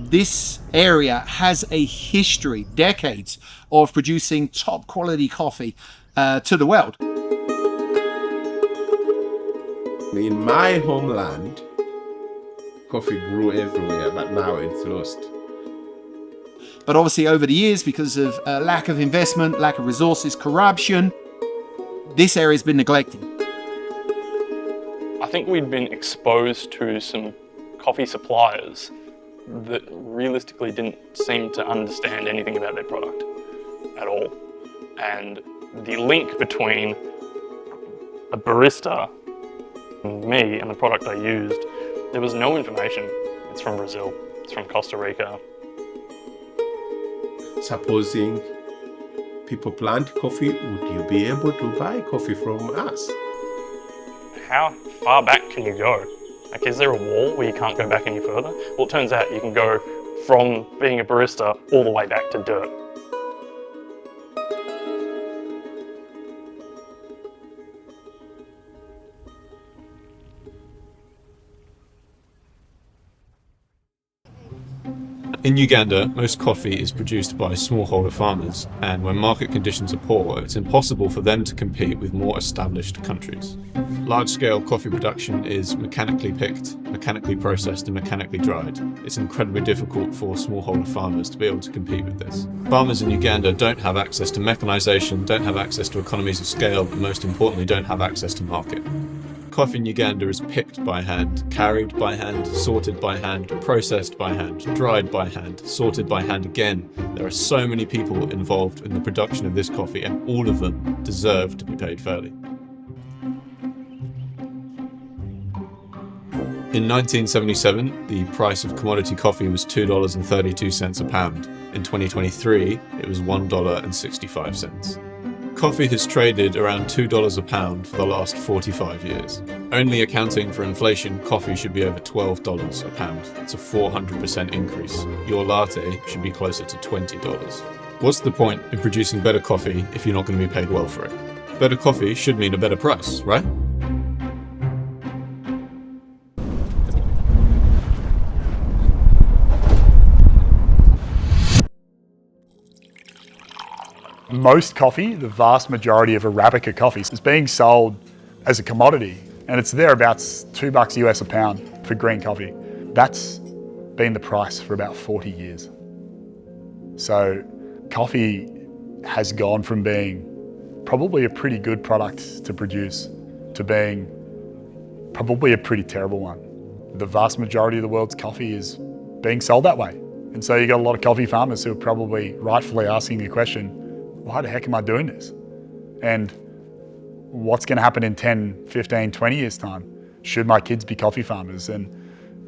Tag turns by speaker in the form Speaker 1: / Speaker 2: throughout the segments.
Speaker 1: this area has a history, decades of producing top quality coffee to the world.
Speaker 2: In my homeland, coffee grew everywhere, but now it's lost.
Speaker 1: But obviously over the years, because of lack of investment, lack of resources, corruption, this area has been neglected.
Speaker 3: I think we'd been exposed to some coffee suppliers that realistically didn't seem to understand anything about their product at all. And the link between a barista and me and the product I used, there was no information. It's from Brazil, it's from Costa Rica.
Speaker 2: Supposing people plant coffee, would you be able to buy coffee from us?
Speaker 3: How far back can you go? Like, is there a wall where you can't go back any further? Well, it turns out you can go from being a barista all the way back to dirt.
Speaker 4: In Uganda, most coffee is produced by smallholder farmers, and when market conditions are poor, it's impossible for them to compete with more established countries. Large-scale coffee production is mechanically picked, mechanically processed and mechanically dried. It's incredibly difficult for smallholder farmers to be able to compete with this. Farmers in Uganda don't have access to mechanization, don't have access to economies of scale, but most importantly don't have access to market. Coffee in Uganda is picked by hand, carried by hand, sorted by hand, processed by hand, dried by hand, sorted by hand again. There are so many people involved in the production of this coffee, and all of them deserve to be paid fairly. In 1977, the price of commodity coffee was $2.32 a pound. In 2023, it was $1.65. Coffee has traded around $2 a pound for the last 45 years. Only accounting for inflation, coffee should be over $12 a pound. That's a 400% increase. Your latte should be closer to $20. What's the point in producing better coffee if you're not going to be paid well for it? Better coffee should mean a better price, right?
Speaker 5: Most coffee, the vast majority of Arabica coffee, is being sold as a commodity, and it's thereabouts $2 US a pound for green coffee. That's been the price for about 40 years. So coffee has gone from being probably a pretty good product to produce to being probably a pretty terrible one. The vast majority of the world's coffee is being sold that way. And so you got a lot of coffee farmers who are probably rightfully asking the question, why the heck am I doing this? And what's going to happen in 10, 15, 20 years time? Should my kids be coffee farmers? And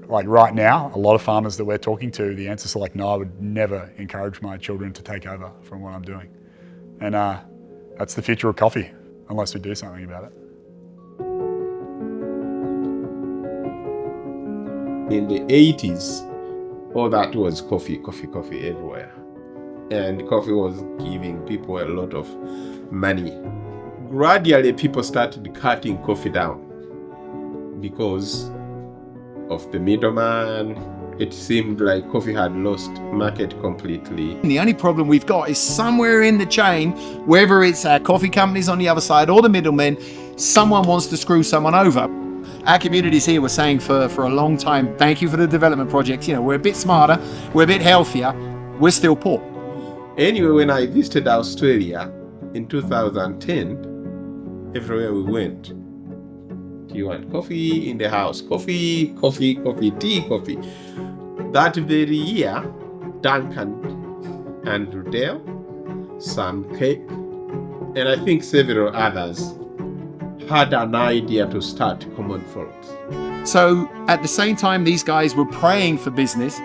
Speaker 5: like right now, a lot of farmers that we're talking to, the answers are like, no, I would never encourage my children to take over from what I'm doing. And that's the future of coffee, unless we do something about it.
Speaker 2: In the 80s, all that was coffee everywhere. And coffee was giving people a lot of money. Gradually, people started cutting coffee down because of the middleman. It seemed like coffee had lost market completely.
Speaker 1: The only problem we've got is somewhere in the chain, whether it's our coffee companies on the other side or the middlemen, someone wants to screw someone over. Our communities here were saying for a long time, thank you for the development projects. You know, we're a bit smarter, we're a bit healthier, we're still poor.
Speaker 2: Anyway, when I visited Australia in 2010, everywhere we went, do you want coffee in the house? Coffee, tea, coffee. That very year, Duncan and Rudell, Sam Cake, and I think several others had an idea to start Commonfolk.
Speaker 1: So at the same time these guys were praying for business,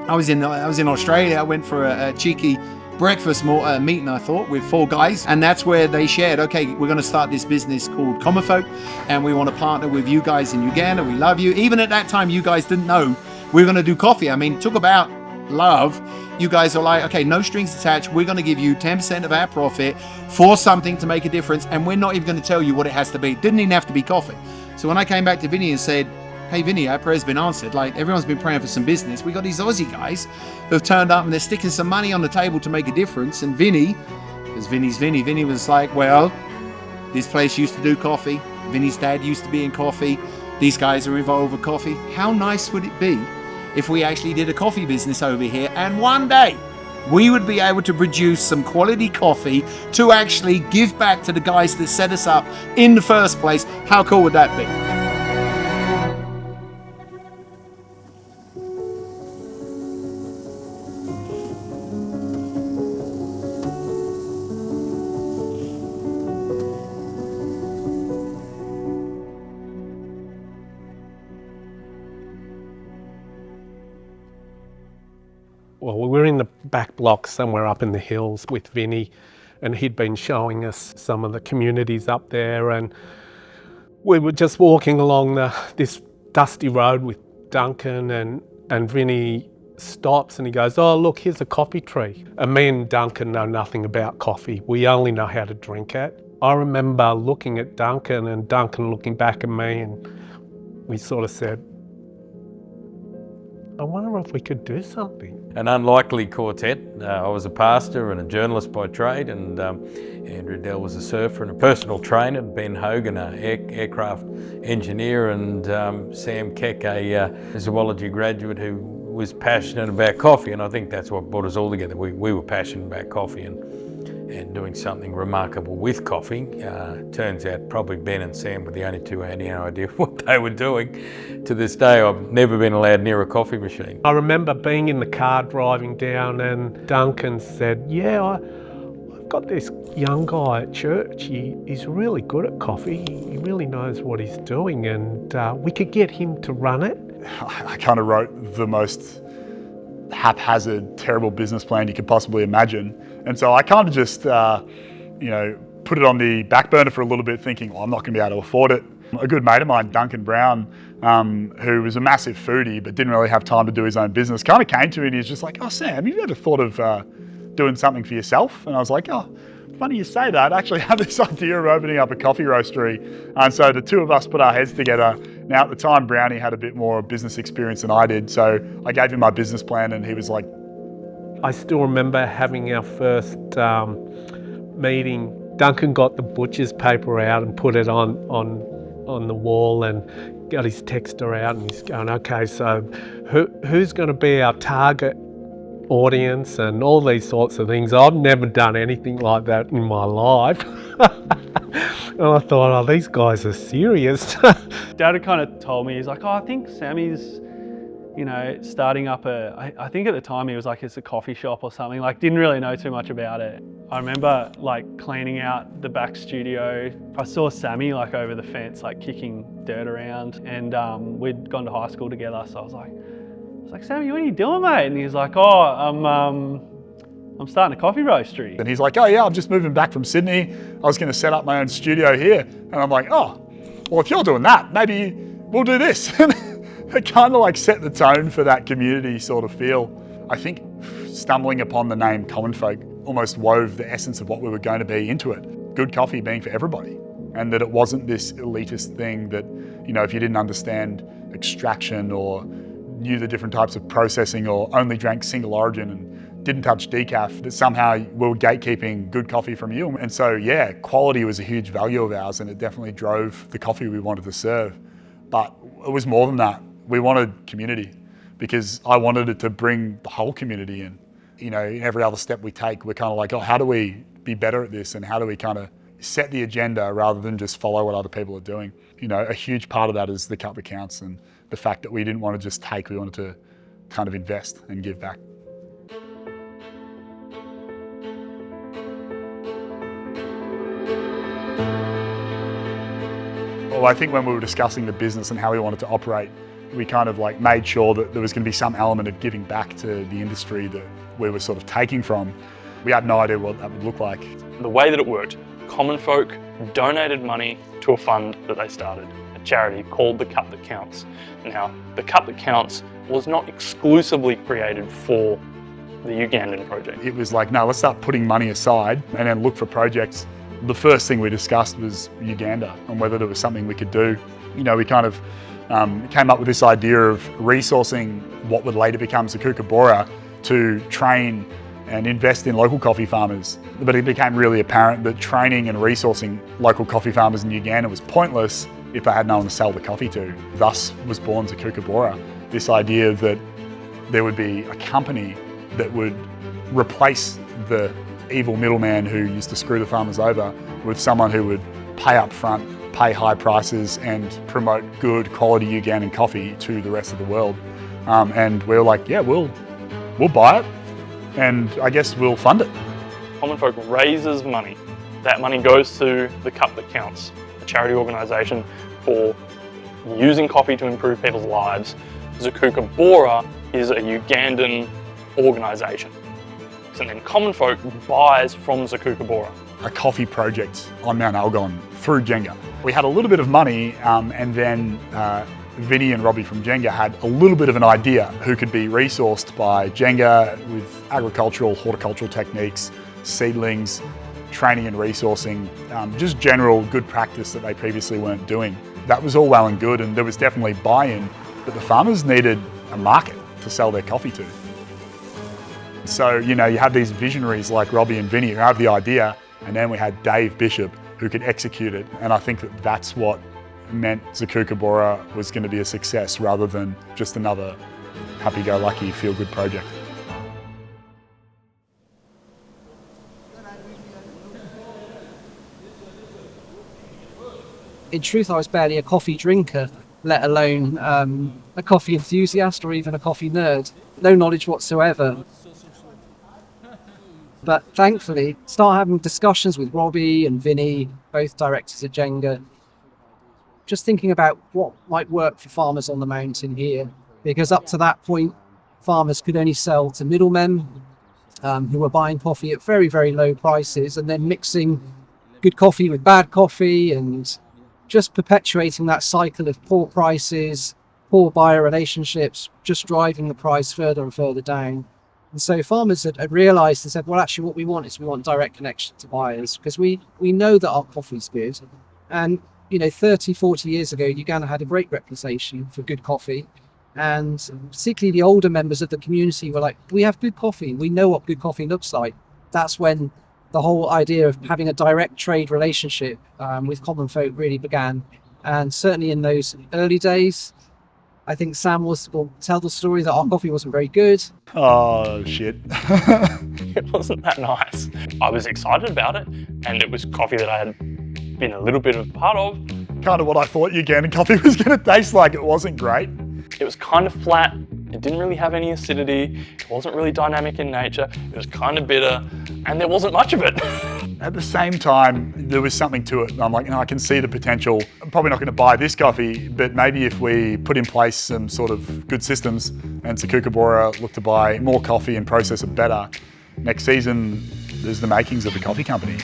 Speaker 1: I was in Australia. I went for a cheeky breakfast meeting, I thought, with 4 guys, and that's where they shared, okay, we're going to start this business called Commonfolk, and we want to partner with you guys in Uganda. We love you. Even at that time, you guys didn't know we were going to do coffee. I mean, talk about love. You guys are like, okay, no strings attached. We're going to give you 10% of our profit for something to make a difference, and we're not even going to tell you what it has to be. It didn't even have to be coffee. So when I came back to Vinny and said, hey Vinny, our prayer's been answered. Like, everyone's been praying for some business. We got these Aussie guys who have turned up and they're sticking some money on the table to make a difference. And Vinny, because Vinny's Vinny, Vinny was like, well, this place used to do coffee. Vinny's dad used to be in coffee. These guys are involved with coffee. How nice would it be if we actually did a coffee business over here, and one day we would be able to produce some quality coffee to actually give back to the guys that set us up in the first place? How cool would that be?
Speaker 6: Well, we were in the back block somewhere up in the hills with Vinny, and he'd been showing us some of the communities up there, and we were just walking along this dusty road with Duncan, and Vinny stops and he goes, oh look, here's a coffee tree. And me and Duncan know nothing about coffee. We only know how to drink it. I remember looking at Duncan and Duncan looking back at me, and we sort of said, I wonder if we could do something.
Speaker 7: An unlikely quartet. I was a pastor and a journalist by trade, and Andrew Dell was a surfer and a personal trainer, Ben Hogan, an aircraft engineer, and Sam Keck, a zoology graduate who was passionate about coffee, and I think that's what brought us all together. We were passionate about coffee and doing something remarkable with coffee. Turns out probably Ben and Sam were the only two who had any idea what they were doing. To this day, I've never been allowed near a coffee machine.
Speaker 6: I remember being in the car driving down, and Duncan said, yeah, I've got this young guy at church. He's really good at coffee. He really knows what he's doing, and we could get him to run it.
Speaker 5: I kind of wrote the most haphazard, terrible business plan you could possibly imagine. And so I kind of just, put it on the back burner for a little bit, thinking, well, I'm not going to be able to afford it. A good mate of mine, Duncan Brown, who was a massive foodie but didn't really have time to do his own business, kind of came to me and he was just like, oh, Sam, have you ever thought of doing something for yourself? And I was like, oh, funny you say that. I actually had this idea of opening up a coffee roastery. And so the two of us put our heads together. Now at the time, Brownie had a bit more business experience than I did. So I gave him my business plan and he was like,
Speaker 6: I still remember having our first meeting. Duncan got the butcher's paper out and put it on the wall and got his texter out, and he's going, okay, so who's going to be our target audience and all these sorts of things. I've never done anything like that in my life. And I thought, oh, these guys are serious.
Speaker 8: Dad had kind of told me, he's like, oh, I think Sammy's, starting up I think at the time he was like, it's a coffee shop or something, like didn't really know too much about it. I remember like cleaning out the back studio. I saw Sammy like over the fence, like kicking dirt around, and we'd gone to high school together. So I was like, Sammy, what are you doing, mate? And he's like, oh, I'm starting a coffee roastery.
Speaker 5: And he's like, oh yeah, I'm just moving back from Sydney. I was going to set up my own studio here. And I'm like, oh, well, if you're doing that, maybe we'll do this. It kind of like set the tone for that community sort of feel. I think stumbling upon the name Commonfolk almost wove the essence of what we were going to be into it. Good coffee being for everybody. And that it wasn't this elitist thing that, if you didn't understand extraction or knew the different types of processing or only drank single origin and didn't touch decaf, that somehow we were gatekeeping good coffee from you. And so, yeah, quality was a huge value of ours, and it definitely drove the coffee we wanted to serve. But it was more than that. We wanted community, because I wanted it to bring the whole community in. In every other step we take, we're kind of like, oh, how do we be better at this? And how do we kind of set the agenda rather than just follow what other people are doing? A huge part of that is the cup that counts, and the fact that we didn't want to just take, we wanted to kind of invest and give back. Well, I think when we were discussing the business and how we wanted to operate, we kind of like made sure that there was going to be some element of giving back to the industry that we were sort of taking from. We had no idea what that would look like.
Speaker 3: The way that it worked, Commonfolk donated money to a fund that they started, a charity called The Cup That Counts. Now, The Cup That Counts was not exclusively created for the Ugandan project.
Speaker 5: It was like, no, let's start putting money aside and then look for projects. The first thing we discussed was Uganda and whether there was something we could do. We kind of came up with this idea of resourcing what would later become Zukuka Bora to train and invest in local coffee farmers. But it became really apparent that training and resourcing local coffee farmers in Uganda was pointless if they had no one to sell the coffee to. Thus was born Zukuka Bora, this idea that there would be a company that would replace the evil middleman who used to screw the farmers over with someone who would pay up front, pay high prices and promote good quality Ugandan coffee to the rest of the world. And we were like, yeah, we'll buy it and I guess we'll fund it.
Speaker 3: Commonfolk raises money. That money goes to the Cup That Counts, a charity organisation for using coffee to improve people's lives. Zukuka Bora is a Ugandan organisation. And then Commonfolk buys from Zukuka Bora.
Speaker 5: A coffee project on Mt Elgon through Jenga. We had a little bit of money and then Vinny and Robbie from Jenga had a little bit of an idea who could be resourced by Jenga with agricultural, horticultural techniques, seedlings, training and resourcing, just general good practice that they previously weren't doing. That was all well and good and there was definitely buy-in, but the farmers needed a market to sell their coffee to. So, you know, you have these visionaries like Robbie and Vinny who have the idea, and then we had Dave Bishop who could execute it. And I think that that's what meant Zukuka Bora was going to be a success rather than just another happy-go-lucky, feel-good project.
Speaker 9: In truth, I was barely a coffee drinker, let alone a coffee enthusiast or even a coffee nerd. No knowledge whatsoever. But thankfully, start having discussions with Robbie and Vinny, both directors at Jenga, just thinking about what might work for farmers on the mountain here. Because up to that point, farmers could only sell to middlemen who were buying coffee at very, very low prices and then mixing good coffee with bad coffee and just perpetuating that cycle of poor prices, poor buyer relationships, just driving the price further and further down. And so farmers had realised and said, well, actually what we want is we want direct connection to buyers because we know that our coffee's good. And, you know, 30, 40 years ago, Uganda had a great reputation for good coffee. And particularly the older members of the community were like, we have good coffee. We know what good coffee looks like. That's when the whole idea of having a direct trade relationship with Commonfolk really began. And certainly in those early days, I think Sam will tell the story that our coffee wasn't very good.
Speaker 5: Oh, shit.
Speaker 3: It wasn't that nice. I was excited about it, and it was coffee that I had been a little bit of a part of.
Speaker 5: Kind of what I thought Ugandan coffee was going to taste like. It wasn't great.
Speaker 3: It was kind of flat. It didn't really have any acidity. It wasn't really dynamic in nature. It was kind of bitter, and there wasn't much of it.
Speaker 5: At the same time, there was something to it. I'm like, no, I can see the potential. I'm probably not going to buy this coffee, but maybe if we put in place some sort of good systems and Zukuka Bora look to buy more coffee and process it better, next season, there's the makings of a coffee company.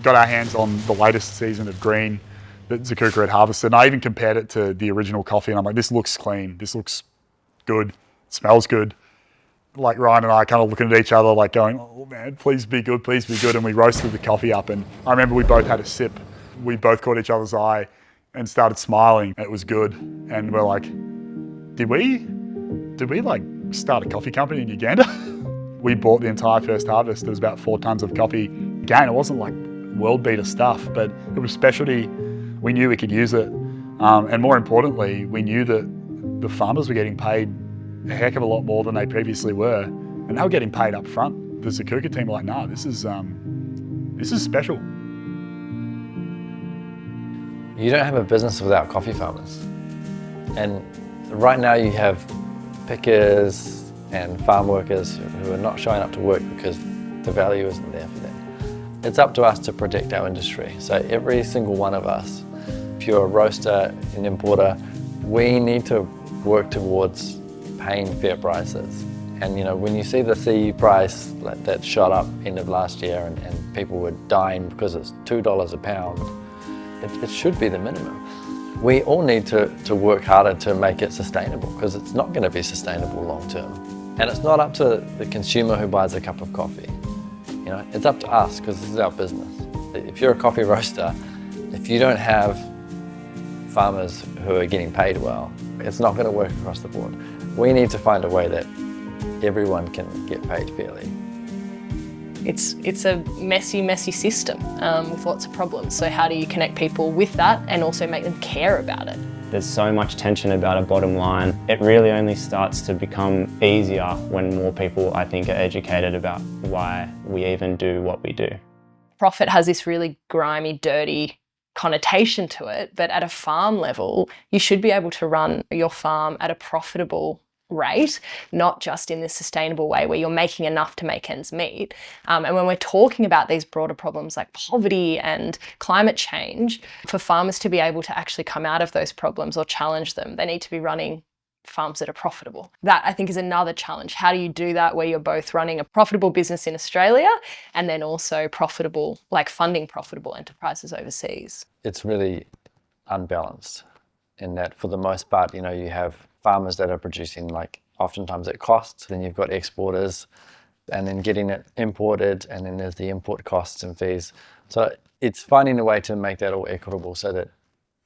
Speaker 5: Got our hands on the latest season of green that Zukuka had harvested. And I even compared it to the original coffee and I'm like, this looks clean, this looks good, it smells good. Like Ryan and I kind of looking at each other like going, oh man, please be good, please be good. And we roasted the coffee up and I remember we both had a sip. We both caught each other's eye and started smiling. It was good. And we're like, did we like start a coffee company in Uganda? We bought the entire first harvest. There was about 4 tons of coffee. Again, it wasn't like world beater stuff, but it was specialty. We knew we could use it. And more importantly, we knew that the farmers were getting paid a heck of a lot more than they previously were. And they were getting paid up front. The Zukuka team were like, nah, this is special.
Speaker 10: You don't have a business without coffee farmers. And right now you have pickers and farm workers who are not showing up to work because the value isn't there for them. It's up to us to protect our industry. So every single one of us if you're a roaster, an importer, we need to work towards paying fair prices. And you know, when you see the CE price that shot up end of last year and people were dying because it's $2 a pound, it should be the minimum. We all need to work harder to make it sustainable, because it's not going to be sustainable long term. And it's not up to the consumer who buys a cup of coffee. You know, it's up to us, because this is our business. If you're a coffee roaster, if you don't have farmers who are getting paid well, it's not going to work across the board. We need to find a way that everyone can get paid fairly.
Speaker 11: It's a messy system with lots of problems. So how do you connect people with that and also make them care about it?
Speaker 12: There's so much tension about a bottom line. It really only starts to become easier when more people, I think, are educated about why we even do what we do.
Speaker 11: Profit has this really grimy, dirty connotation to it, but at a farm level, you should be able to run your farm at a profitable rate, not just in this sustainable way where you're making enough to make ends meet. And when we're talking about these broader problems like poverty and climate change, for farmers to be able to actually come out of those problems or challenge them, they need to be running farms that are profitable. That, I think, is another challenge. How do you do that where you're both running a profitable business in Australia and then also profitable, like funding profitable enterprises overseas?
Speaker 10: It's really unbalanced in that, for the most part, you know, you have farmers that are producing like oftentimes at cost, then you've got exporters and then getting it imported, and then there's the import costs and fees. So it's finding a way to make that all equitable so that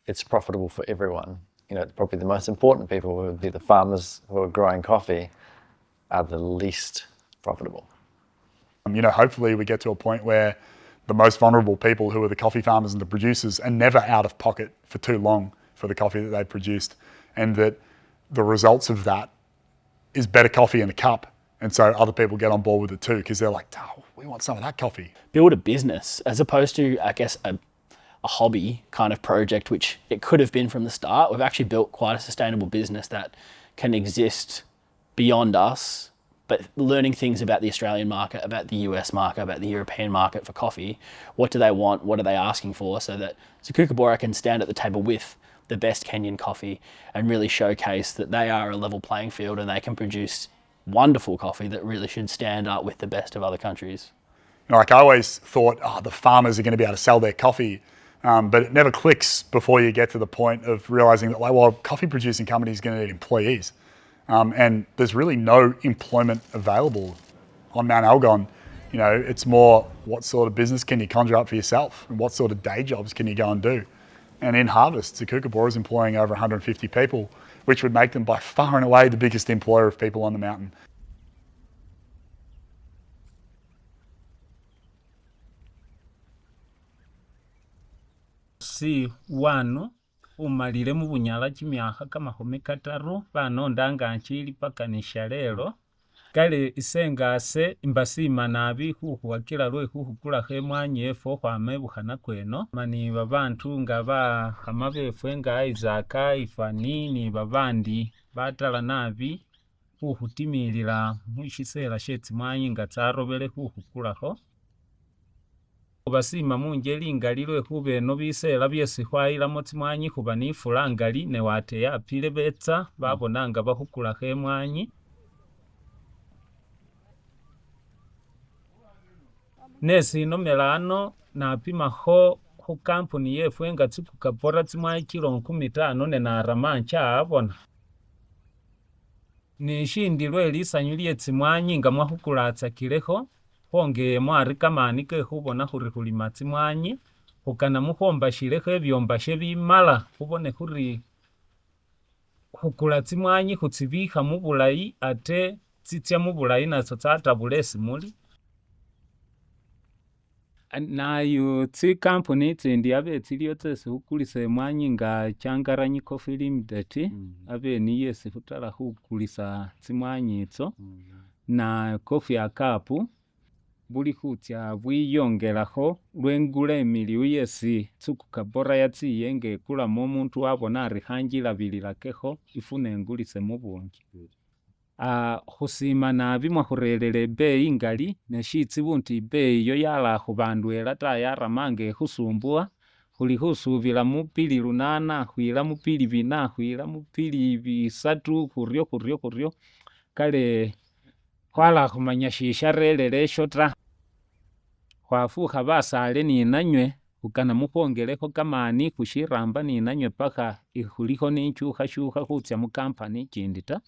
Speaker 10: it's profitable for everyone. You know, probably the most important people who would be the farmers who are growing coffee are the least profitable.
Speaker 5: You know, hopefully we get to a point where the most vulnerable people, who are the coffee farmers and the producers, are never out of pocket for too long for the coffee that they produced, and that the results of that is better coffee in a cup. And so other people get on board with it too, because they're like, oh, we want some of that coffee.
Speaker 13: Build a business as opposed to, I guess, a hobby kind of project, which it could have been from the start. We've actually built quite a sustainable business that can exist beyond us, but learning things about the Australian market, about the US market, about the European market for coffee. What do they want? What are they asking for? So that Zukuka Bora can stand at the table with the best Kenyan coffee and really showcase that they are a level playing field and they can produce wonderful coffee that really should stand up with the best of other countries.
Speaker 5: You know, like I always thought, the farmers are going to be able to sell their coffee, but it never clicks before you get to the point of realizing that, like, well, a coffee producing company is going to need employees, and there's really no employment available on Mt Elgon. You know, it's more, what sort of business can you conjure up for yourself, and what sort of day jobs can you go and do? And in harvest, Zukuka Bora is employing over 150 people, which would make them by far and away the biggest employer of people on the mountain.
Speaker 14: Si wano umalire mu bunyala chimyaka kamahumi kataru banonda nga nchili paka nisha lero kale isengase imbasima nabi khukhwakila lwe khukhukulaho emwanyi efwe okhwama ebukhana kweno mani babantu nga bakhama befwe nga Isaka, Ifani ni babandi batala nabi khukhutimilila mushisela she tsimwanyi nga tsarobele khukhukulakho. Basima munjeli ingali lwekhuba eno bisela byesi khwayilamo tsimwanyi khuba ni ifula ngali ne wate yapile betsa babona nga bakhukulakho emwanyi. Nesi inomela ano napimakho khu kampuni yefwe nga Zukuka Bora tsimwanyi kilo 15 ne narama nchaabona. Nishindi lwe lisanyu lye tsimwanyi nga mwakhukulatsakileho khongeyemo ari kamani ke khubona khuri khulima tsimwanyi khukana mukhombashilekho ebyombashe bimala khubone khuri khukula tsimwanyi khutsibikha mubulayi ate tsitsya mubulayi natso tsatabula esimuli. Nayo tsikampuni tsindi abe tsiliyo tsesi khukulisa emwanyi nga Changaranyi Coffee Limited abe niyo esi khutala khukulisa tsimwanyi itso na Coffee Cup buli khutsya bwiyongelakho lwengula emiliyu yesi Zukuka Bora yatsiye nga ekulamo omuntu wabona ari khanjilabililakekho ifuna engulise mubungi. Khusima nabi mwakhurelele ebeyi ngali neshitsibu nti ibeyi iyo yala khubandu ela ta yarama nga ekhusumbua hulihusuubila mu pili lunana hwila mu pili vina hwila mu pili visatu huryo kale hwala humanya shisharelele esho ta hwafuha basale ninanywe hukana muhongeleho kamani hushiramba ninanywe paka huliho ninchuhashuha hutsya mu kampani chindi ta.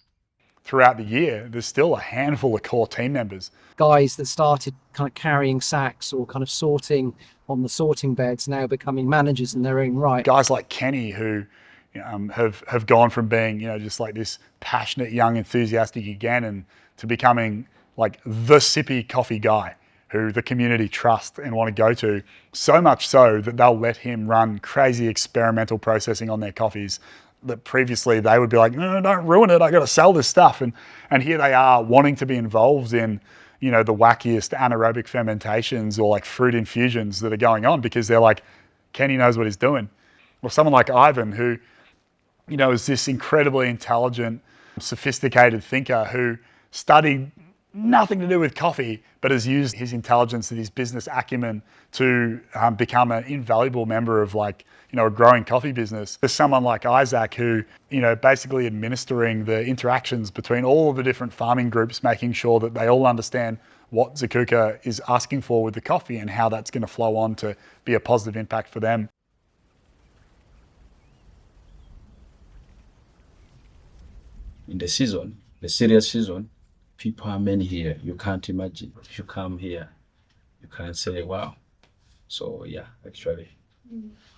Speaker 5: Throughout the year, there's still a handful of core team members.
Speaker 9: Guys that started kind of carrying sacks or kind of sorting on the sorting beds now becoming managers in their own right.
Speaker 5: Guys like Kenny who have gone from being just like this passionate young enthusiastic Ugandan to becoming like the sippy coffee guy who the community trust and want to go to, so much so that they'll let him run crazy experimental processing on their coffees that previously they would be like, no, don't ruin it, I got to sell this stuff. And here they are wanting to be involved in the wackiest anaerobic fermentations or like fruit infusions that are going on because they're like, Kenny knows what he's doing. Or someone like Ivan who is this incredibly intelligent, sophisticated thinker who studied nothing to do with coffee, but has used his intelligence and his business acumen to become an invaluable member of a growing coffee business. There's someone like Isaac who, basically administering the interactions between all of the different farming groups, making sure that they all understand what Zukuka is asking for with the coffee and how that's going to flow on to be a positive impact for them.
Speaker 15: In the season, the serious season, people are many here. You can't imagine. If you come here, you can say, wow. So yeah, actually,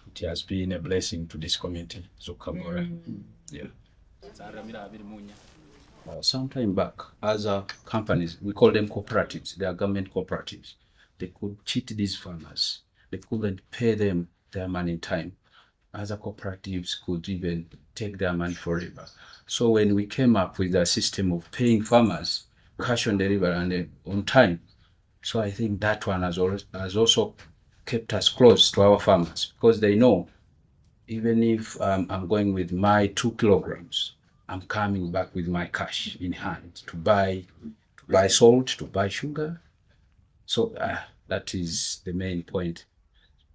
Speaker 15: it has been a blessing to this community, Zukuka Bora. Yeah. Some time back, other companies, we call them cooperatives, they are government cooperatives. They could cheat these farmers. They couldn't pay them their money in time. Other cooperatives could even take their money forever. So when we came up with a system of paying farmers cash on delivery and on time, so I think that one has also kept us close to our farmers because they know even if I'm going with my 2 kilograms, I'm coming back with my cash in hand to buy salt, to buy sugar. So that is the main point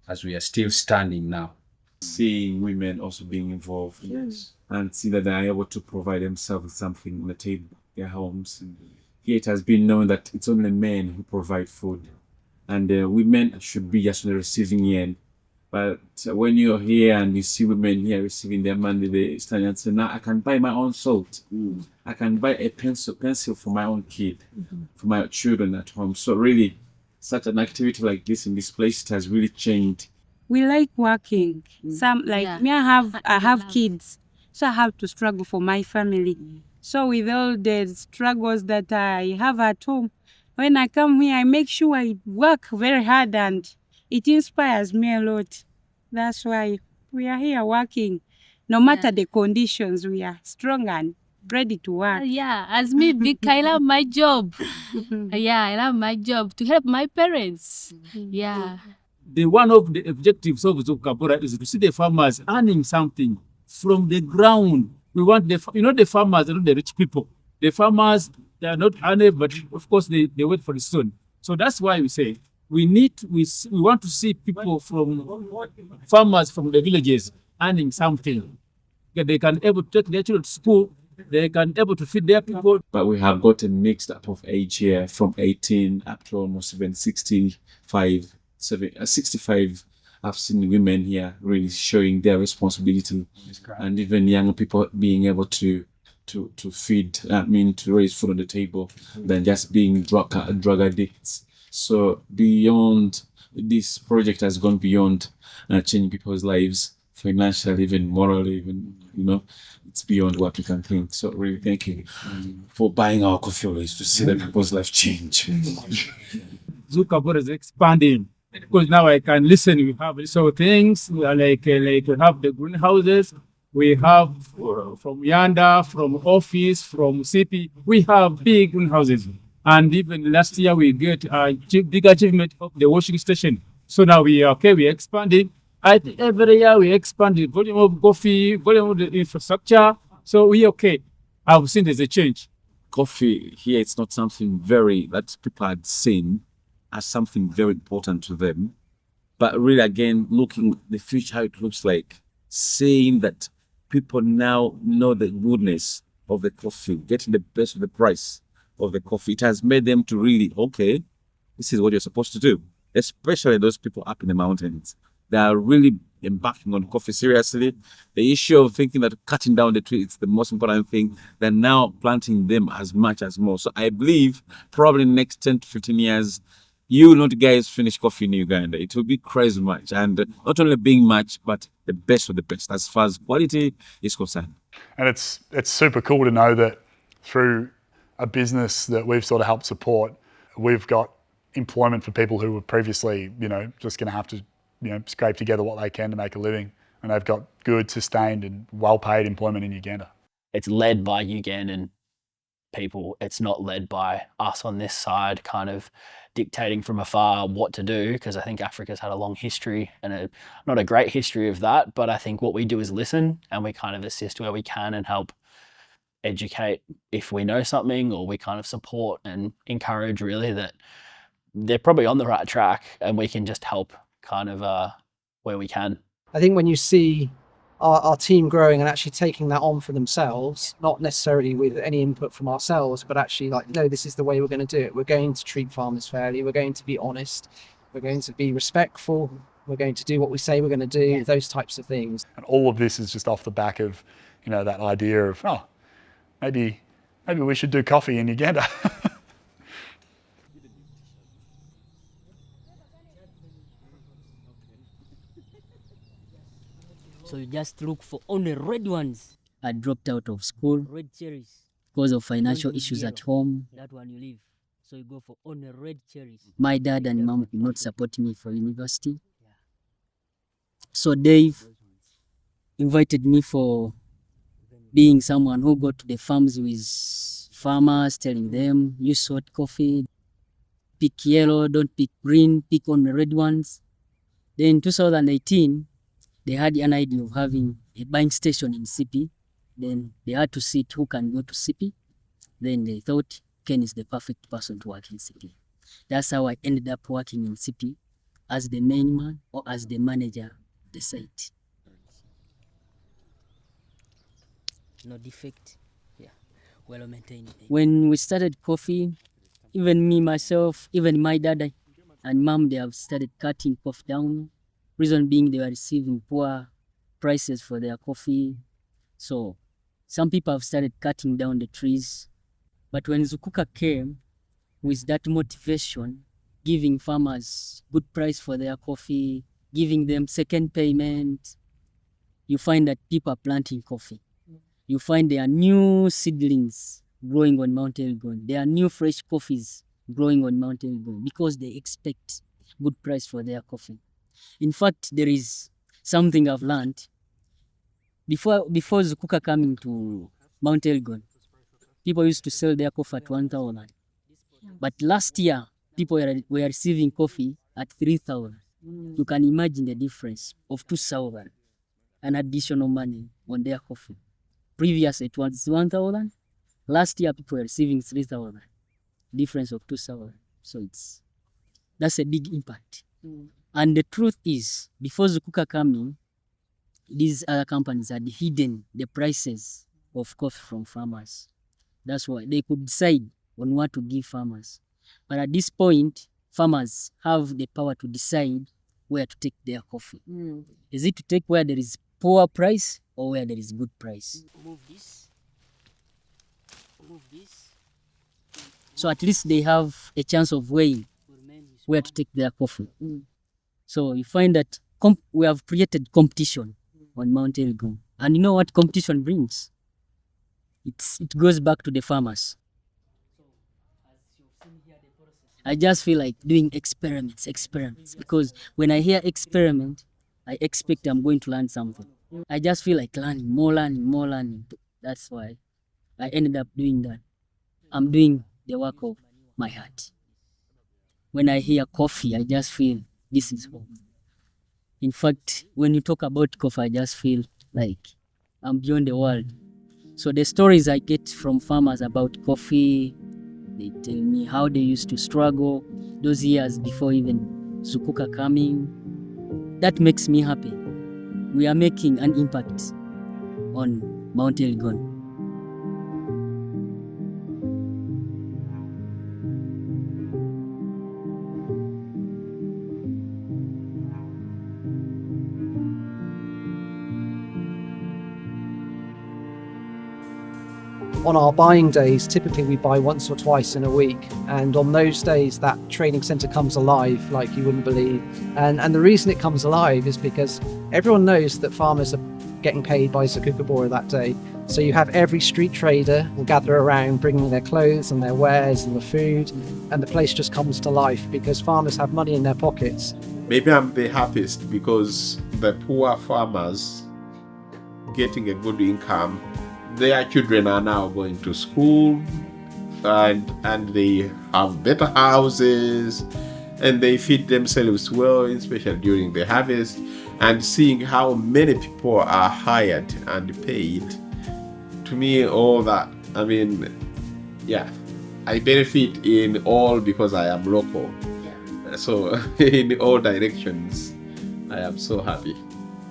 Speaker 15: as we are still standing now.
Speaker 16: Seeing women also being involved, yes, and see that they are able to provide themselves with something on the table, their homes. And here it has been known that it's only men who provide food, and women should be just on the receiving end. But when you're here and you see women here receiving their money, they stand and say, "Now I can buy my own salt. I can buy a pencil for my own kid, for my children at home." So really, such an activity like this in this place, it has really changed.
Speaker 17: We like working. Some me, I have kids, so I have to struggle for my family. So with all the struggles that I have at home, when I come here, I make sure I work very hard, and it inspires me a lot. That's why we are here working. No matter the conditions, we are strong and ready to work.
Speaker 18: As me, Vic, I love my job. I love my job to help my parents.
Speaker 14: One of the objectives of Zukuka Bora is to see the farmers earning something from the ground. We want the farmers are not the rich people. The farmers, they are not earning, but of course they wait for the sun. So that's why we say we want to see people from farmers from the villages earning something. They can able to take their children to school. They can able to feed their people.
Speaker 16: But we have got a mixed up of age here, from 18 up to almost even 65. I've seen women here really showing their responsibility, and even young people being able to feed, to raise food on the table than just being drug addicts. So beyond, this project has gone beyond changing people's lives financially, even morally, even, it's beyond what we can think. So really thank you for buying our coffee always to see that people's life change.
Speaker 14: Zukuka Bora is expanding. Because now I can listen. We have so things like we have the greenhouses. We have from Uganda, from office, from city. We have big greenhouses, and even last year we get a big achievement of the washing station. So now we are okay. We expanding. I think every year we expand the volume of coffee, volume of the infrastructure. So we okay. I've seen there's a change.
Speaker 16: Coffee here, it's not something that people had seen as something very important to them, but really again looking the future, how it looks like, saying that people now know the goodness of the coffee, getting the best of the price of the coffee. It has made them to really, okay, this is what you're supposed to do. Especially those people up in the mountains. They are really embarking on coffee seriously. The issue of thinking that cutting down the tree is the most important thing, they're now planting them as much as more. So I believe probably in the next 10 to 15 years, you will not guys finish coffee in Uganda. It will be crazy much. And not only being much, but the best of the best as far as quality is concerned.
Speaker 5: And it's super cool to know that through a business that we've sort of helped support, we've got employment for people who were previously, just going to have to, scrape together what they can to make a living. And they've got good, sustained and well-paid employment in Uganda.
Speaker 13: It's led by Ugandan people. It's not led by us on this side kind of dictating from afar what to do, because I think Africa's had a long history and not a great history of that, but I think what we do is listen and we kind of assist where we can and help educate if we know something, or we kind of support and encourage really that they're probably on the right track and we can just help kind of where we can.
Speaker 9: I think when you see our team growing and actually taking that on for themselves, not necessarily with any input from ourselves, but actually like, no, this is the way we're going to do it. We're going to treat farmers fairly. We're going to be honest. We're going to be respectful. We're going to do what we say we're going to do, those types of things.
Speaker 5: And all of this is just off the back of, that idea of, maybe we should do coffee in Uganda.
Speaker 19: So you just look for only red ones.
Speaker 20: I dropped out of school
Speaker 19: Red cherries.
Speaker 20: because of financial issues at home.
Speaker 19: That one you leave. So you go for only red cherries.
Speaker 20: My dad and mom could not support me for university. So Dave invited me for being someone who go to the farms with farmers, telling them, use salt coffee, pick yellow, don't pick green, pick only red ones. Then in 2018, they had an idea of having a buying station in Sipi. Then they had to see who can go to Sipi. Then they thought Ken is the perfect person to work in Sipi. That's how I ended up working in Sipi as the main man or as the manager of the site.
Speaker 19: No defect. Yeah, well maintained.
Speaker 20: When we started coffee, even me, myself, even my dad and mom, they have started cutting coffee down. Reason being they were receiving poor prices for their coffee. So some people have started cutting down the trees. But when Zukuka came with that motivation, giving farmers good price for their coffee, giving them second payment, you find that people are planting coffee. You find there are new seedlings growing on Mt Elgon. There are new fresh coffees growing on Mt Elgon because they expect good price for their coffee. In fact, there is something I've learned. Before Zukuka coming to Mt Elgon, people used to sell their coffee at 1,000. But last year, people were receiving coffee at 3,000. You can imagine the difference of 2,000 and additional money on their coffee. Previous it was 1,000. Last year, people were receiving 3,000. Difference of 2,000. So that's a big impact. And the truth is, before Zukuka coming, these other companies had hidden the prices of coffee from farmers. That's why they could decide on what to give farmers. But at this point, farmers have the power to decide where to take their coffee. Is it to take where there is poor price or where there is good price?
Speaker 19: Move this. Move this.
Speaker 20: So at least they have a chance of weighing where to take their coffee. So you find that we have created competition on Mt Elgon. And you know what competition brings? It goes back to the farmers. I just feel like doing experiments, because when I hear experiment, I expect I'm going to learn something. I just feel like learning, more learning. That's why I ended up doing that. I'm doing the work of my heart. When I hear coffee, I just feel this is home. In fact, when you talk about coffee, I just feel like I'm beyond the world. So the stories I get from farmers about coffee, they tell me how they used to struggle those years before even Zukuka coming. That makes me happy. We are making an impact on Mt Elgon.
Speaker 9: On our buying days, typically we buy once or twice in a week, and on those days that training centre comes alive like you wouldn't believe. And the reason it comes alive is because everyone knows that farmers are getting paid by Zukuka Bora that day. So you have every street trader will gather around bringing their clothes and their wares and the food, and the place just comes to life because farmers have money in their pockets.
Speaker 2: Maybe I'm the happiest because the poor farmers getting a good income, their children are now going to school and they have better houses and they feed themselves well, especially during the harvest, and seeing how many people are hired and paid. To me, all that, I mean, yeah, I benefit in all because I am local. So in all directions, I am so happy.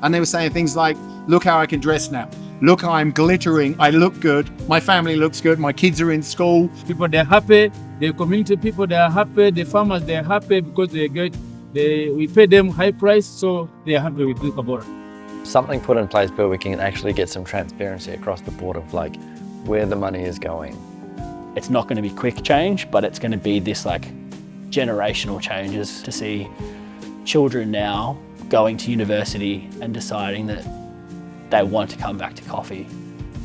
Speaker 1: And they were saying things like, look how I can dress now. Look how I'm glittering. I look good. My family looks good. My kids are in school.
Speaker 14: People, they're happy. The community people, they are happy. The farmers, they're happy because we pay them high price, so they're happy with Zukuka Bora.
Speaker 10: Something put in place where we can actually get some transparency across the board of like where the money is going.
Speaker 13: It's not going to be quick change, but it's going to be this like generational changes to see children now going to university and deciding that they want to come back to coffee.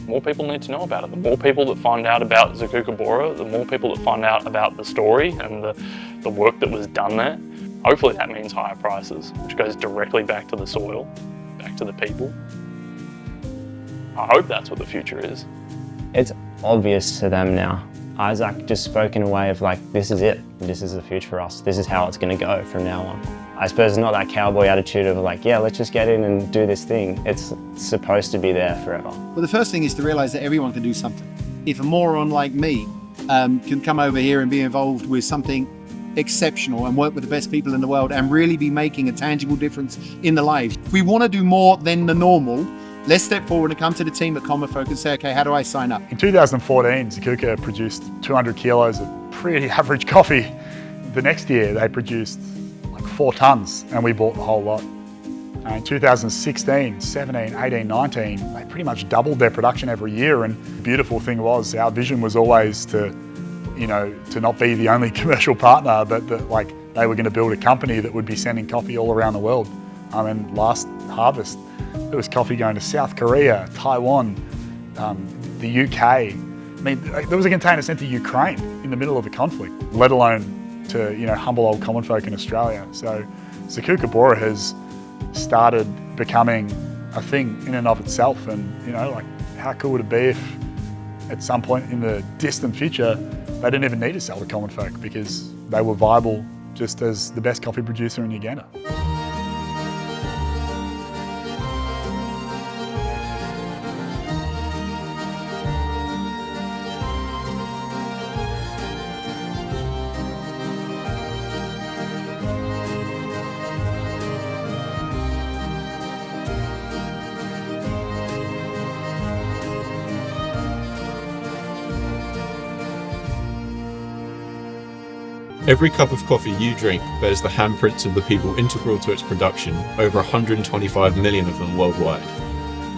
Speaker 3: More people need to know about it. The more people that find out about Zukuka Bora, the more people that find out about the story and the work that was done there. Hopefully that means higher prices, which goes directly back to the soil, back to the people. I hope that's what the future is.
Speaker 12: It's obvious to them now. Isaac just spoke in a way of like, this is it. This is the future for us. This is how it's going to go from now on. I suppose it's not that cowboy attitude of like, yeah, let's just get in and do this thing. It's supposed to be there forever.
Speaker 1: Well, the first thing is to realise that everyone can do something. If a moron like me can come over here and be involved with something exceptional and work with the best people in the world and really be making a tangible difference in the lives. If we want to do more than the normal, let's step forward and come to the team at Commonfolk and say, okay, how do I sign up?
Speaker 5: In 2014, Zukuka produced 200 kilos of pretty average coffee. The next year, they produced like 4 tons and we bought the whole lot. In 2016, 17, 18, 19, they pretty much doubled their production every year. And the beautiful thing was our vision was always to not be the only commercial partner, but that like they were going to build a company that would be sending coffee all around the world. I mean, last harvest, there was coffee going to South Korea, Taiwan, the UK. I mean, there was a container sent to Ukraine in the middle of the conflict, let alone to humble old Commonfolk in Australia. So Zukuka Bora has started becoming a thing in and of itself, and like how cool would it be if at some point in the distant future they didn't even need to sell to Commonfolk because they were viable just as the best coffee producer in Uganda.
Speaker 4: Every cup of coffee you drink bears the handprints of the people integral to its production, over 125 million of them worldwide.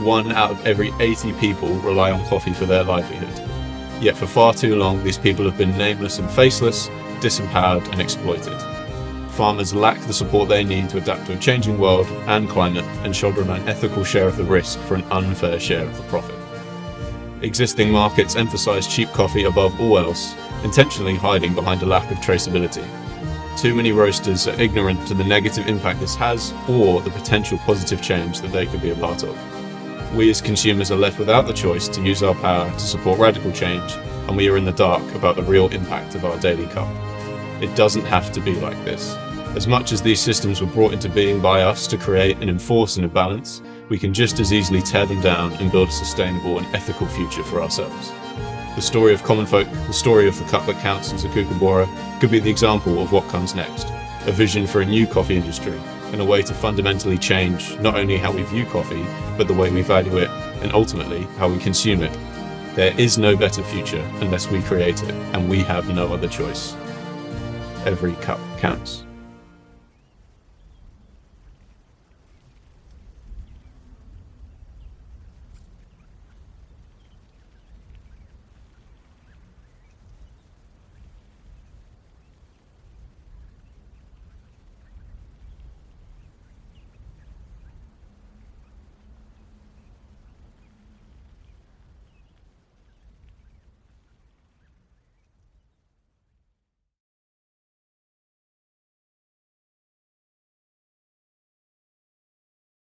Speaker 4: 1 out of every 80 people rely on coffee for their livelihood. Yet for far too long, these people have been nameless and faceless, disempowered and exploited. Farmers lack the support they need to adapt to a changing world and climate and shoulder an unethical share of the risk for an unfair share of the profit. Existing markets emphasize cheap coffee above all else, intentionally hiding behind a lack of traceability. Too many roasters are ignorant to the negative impact this has or the potential positive change that they could be a part of. We as consumers are left without the choice to use our power to support radical change, and we are in the dark about the real impact of our daily cup. It doesn't have to be like this. As much as these systems were brought into being by us to create and enforce an imbalance, we can just as easily tear them down and build a sustainable and ethical future for ourselves. The story of Commonfolk, the story of the cup that counts in Zukuka Bora, could be the example of what comes next. A vision for a new coffee industry, and a way to fundamentally change not only how we view coffee, but the way we value it and ultimately how we consume it. There is no better future unless we create it, and we have no other choice. Every cup counts.